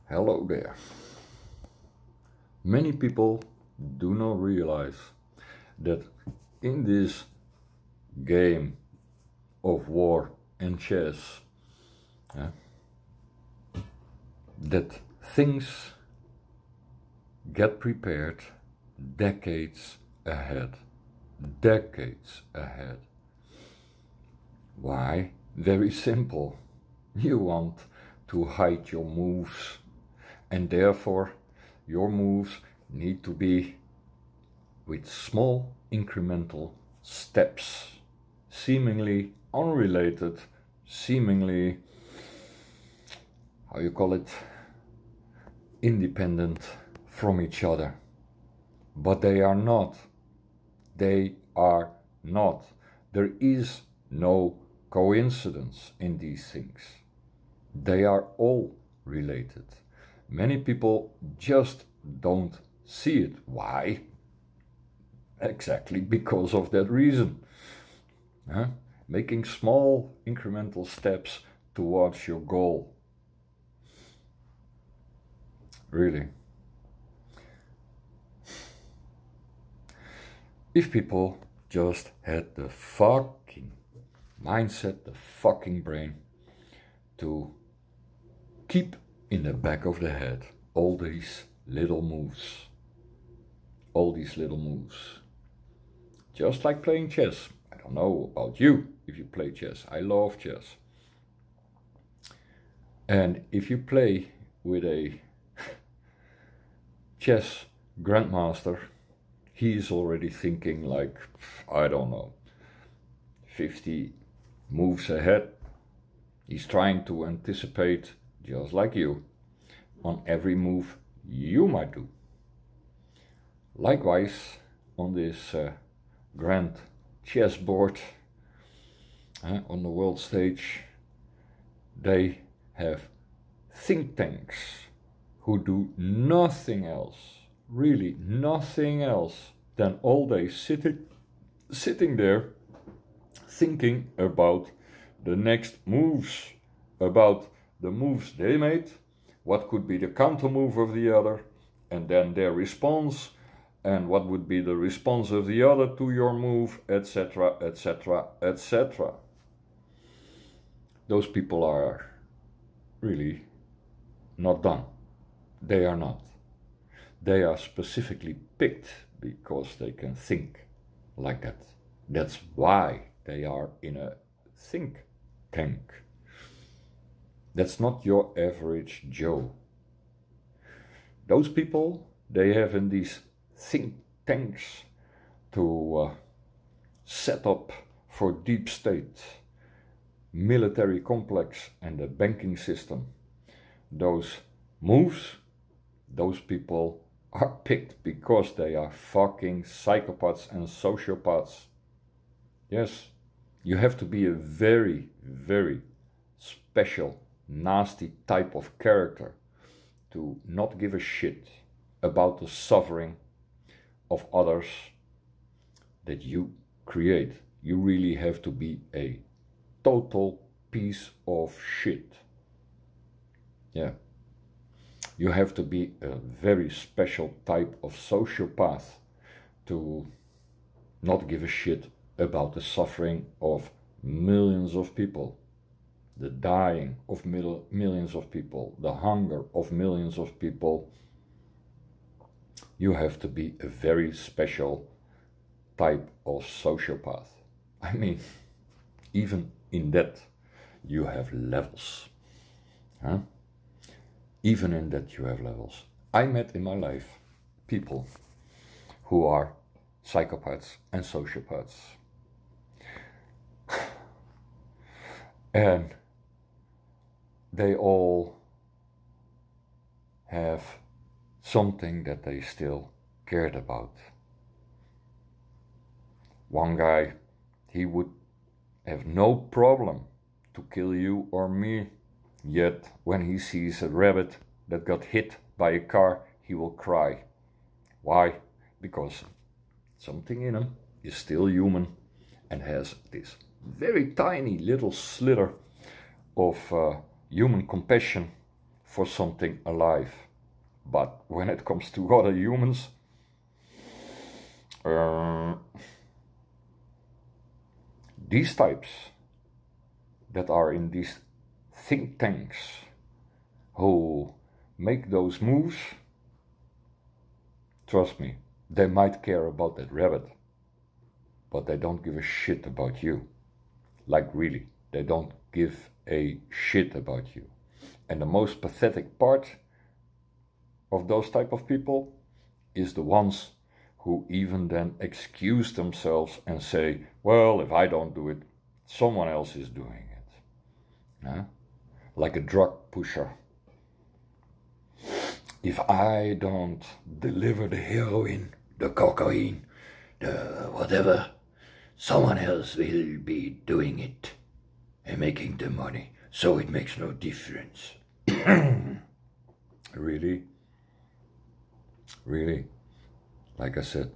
Hello there. Many people do not realize that in this game of war and chess, that things get prepared decades ahead. Decades ahead. Why? Very simple. You want to hide your moves, and therefore your moves need to be with small incremental steps, seemingly unrelated, seemingly, how you call it, independent from each other. But they are not. They are not. There is no coincidence in these things. They are all related. Many people just don't see it. Why? Exactly because of that reason. Making small incremental steps towards your goal. Really. If people just had the fucking mindset, the fucking brain to keep in the back of the head all these little moves. All these little moves. Just like playing chess. I don't know about you if you play chess. I love chess. And if you play with a chess grandmaster, he is already thinking like, I don't know, 50 moves ahead. He's trying to anticipate, just like you, on every move you might do. Likewise, on this grand chessboard, on the world stage, they have think tanks who do nothing else, really nothing else, than all day sitting there thinking about the next moves, about the moves they made, what could be the counter move of the other, and then their response, and what would be the response of the other to your move, etc., etc., etc. Those people are really not done. They are not. They are specifically picked because they can think like that. That's why they are in a think tank. That's not your average Joe. Those people, they have in these think tanks to set up for deep state, military complex and the banking system. Those moves, those people are picked because they are fucking psychopaths and sociopaths. Yes, you have to be a very, very special, nasty type of character to not give a shit about the suffering of others that you create. You really have to be a total piece of shit. Yeah. You have to be a very special type of sociopath to not give a shit about the suffering of millions of people, the dying of millions of people, the hunger of millions of people. You have to be a very special type of sociopath. I mean, even in that you have levels. Even in that you have levels. I met in my life people who are psychopaths and sociopaths. And they all have something that they still cared about. One guy, he would have no problem to kill you or me. Yet, when he sees a rabbit that got hit by a car, he will cry. Why? Because something in him is still human and has this very tiny little slither of human compassion for something alive. But when it comes to other humans, these types that are in these think tanks who make those moves, trust me, they might care about that rabbit, but they don't give a shit about you. Like really, they don't give a shit about you. And the most pathetic part of those type of people is the ones who even then excuse themselves and say, well, if I don't do it, someone else is doing it. Huh? Like a drug pusher. If I don't deliver the heroin, the cocaine, the whatever, someone else will be doing it and making the money, so it makes no difference. Really? Really? Like I said,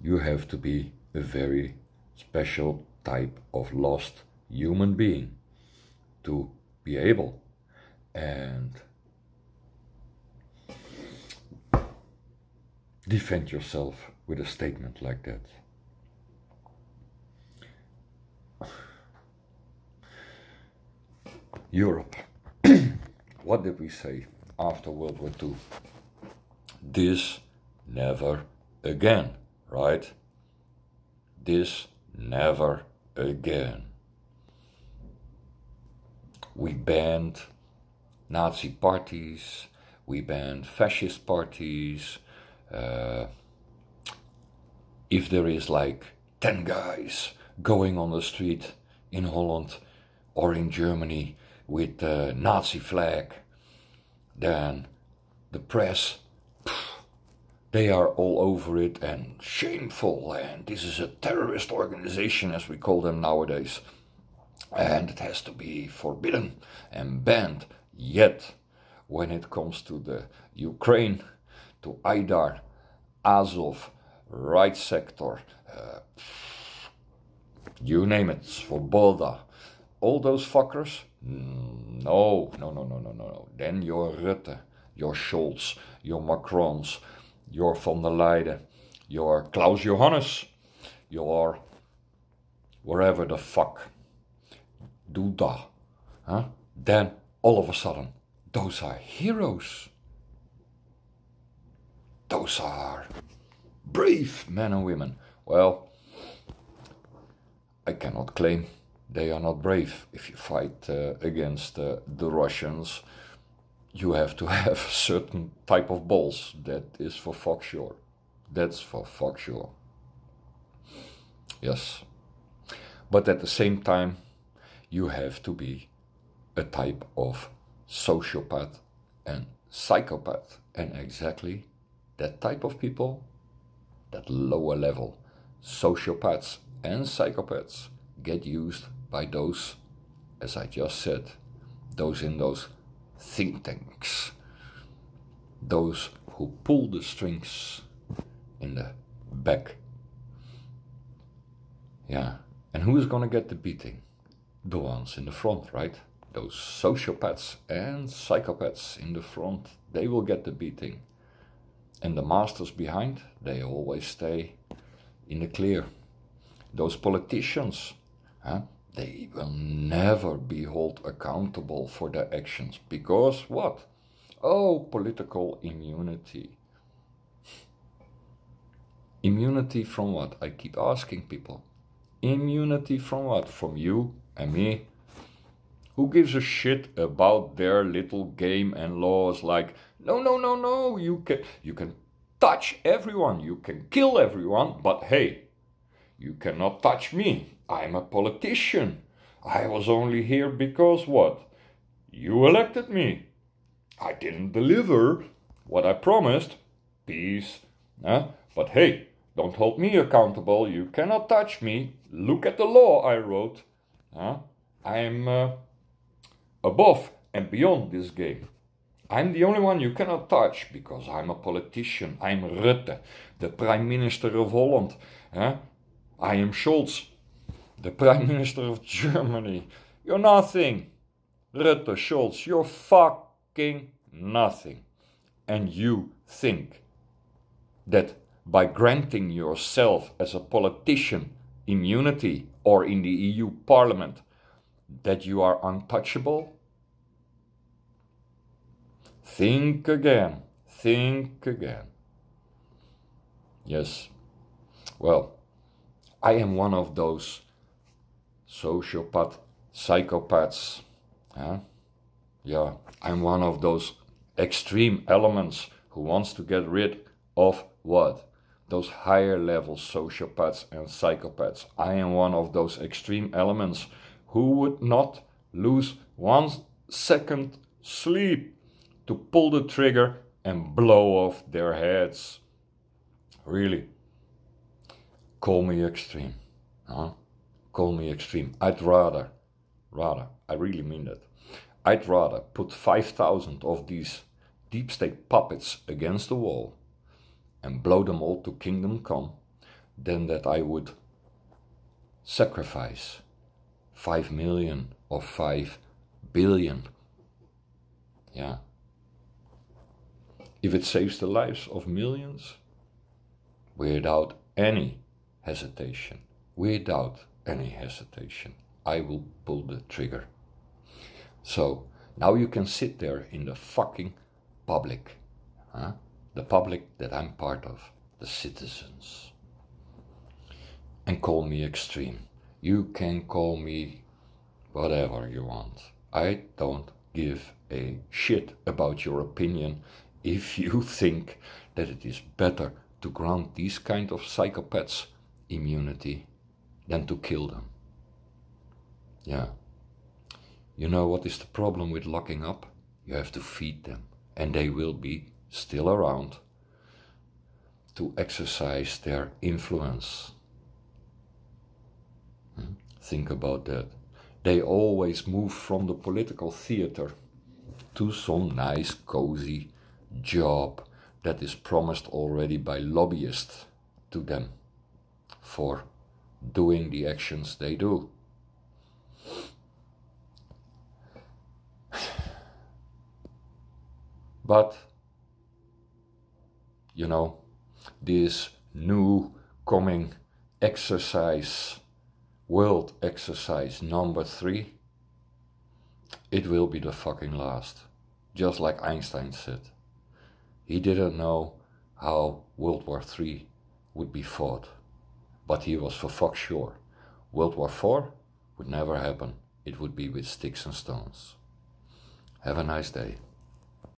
you have to be a very special type of lost human being to be able and defend yourself with a statement like that. Europe. What did we say after World War II? This never again, right? This never again. We banned Nazi parties, we banned fascist parties. If there is like 10 guys going on the street in Holland or in Germany with the Nazi flag, then the press, they are all over it and shameful, and this is a terrorist organization as we call them nowadays, and it has to be forbidden and banned. Yet when it comes to the Ukraine, to Aidar, Azov, right sector, you name it, Svoboda, all those fuckers, no. Then your Rutte, your Scholz, your Macrons, your von der Leyen, your Klaus Johannes, your wherever the fuck, Duda, huh? Then all of a sudden, those are heroes. Those are brave men and women. Well, I cannot claim they are not brave. If you fight against the Russians, you have to have a certain type of balls. That is for fuck sure. That's for fuck sure. Yes. But at the same time, you have to be a type of sociopath and psychopath. And exactly that type of people, that lower level sociopaths and psychopaths, get used by those, as I just said, those in those think tanks, those who pull the strings in the back. Yeah, and who is gonna get the beating? The ones in the front, right? Those sociopaths and psychopaths in the front, they will get the beating. And the masters behind, they always stay in the clear. Those politicians, they will never be held accountable for their actions. Because what? Oh, political immunity. Immunity from what? I keep asking people. Immunity from what? From you and me? Who gives a shit about their little game and laws like, no, you can touch everyone, you can kill everyone, but hey, you cannot touch me. I'm a politician. I was only here because what? You elected me. I didn't deliver what I promised. Peace. But hey, don't hold me accountable. You cannot touch me. Look at the law I wrote. I'm above and beyond this game. I'm the only one you cannot touch because I'm a politician. I'm Rutte, the Prime Minister of Holland. I am Scholz, the Prime Minister of Germany. You're nothing. Rutte, Scholz, you're fucking nothing. And you think that by granting yourself as a politician immunity or in the EU Parliament that you are untouchable? Think again, think again. Yes, well, I am one of those sociopath, psychopaths. Huh? Yeah, I'm one of those extreme elements who wants to get rid of what? Those higher level sociopaths and psychopaths. I am one of those extreme elements who would not lose 1 second sleep to pull the trigger and blow off their heads. Really. Call me extreme. Huh? Call me extreme. I'd rather, I really mean that. I'd rather put 5,000 of these deep state puppets against the wall and blow them all to kingdom come than that I would sacrifice 5 million or 5 billion. Yeah. If it saves the lives of millions, without any hesitation, I will pull the trigger. So now you can sit there in the fucking public, huh? The public that I'm part of, the citizens, and call me extreme. You can call me whatever you want. I don't give a shit about your opinion if you think that it is better to grant these kind of psychopaths immunity than to kill them. Yeah. You know what is the problem with locking up? You have to feed them, and they will be still around to exercise their influence. Think about that. They always move from the political theater to some nice, cozy job that is promised already by lobbyists to them for doing the actions they do. But, you know, this new coming exercise, world exercise number 3, it will be the fucking last. Just like Einstein said. He didn't know how World War III would be fought, but he was for fuck sure. World War IV would never happen. It would be with sticks and stones. Have a nice day.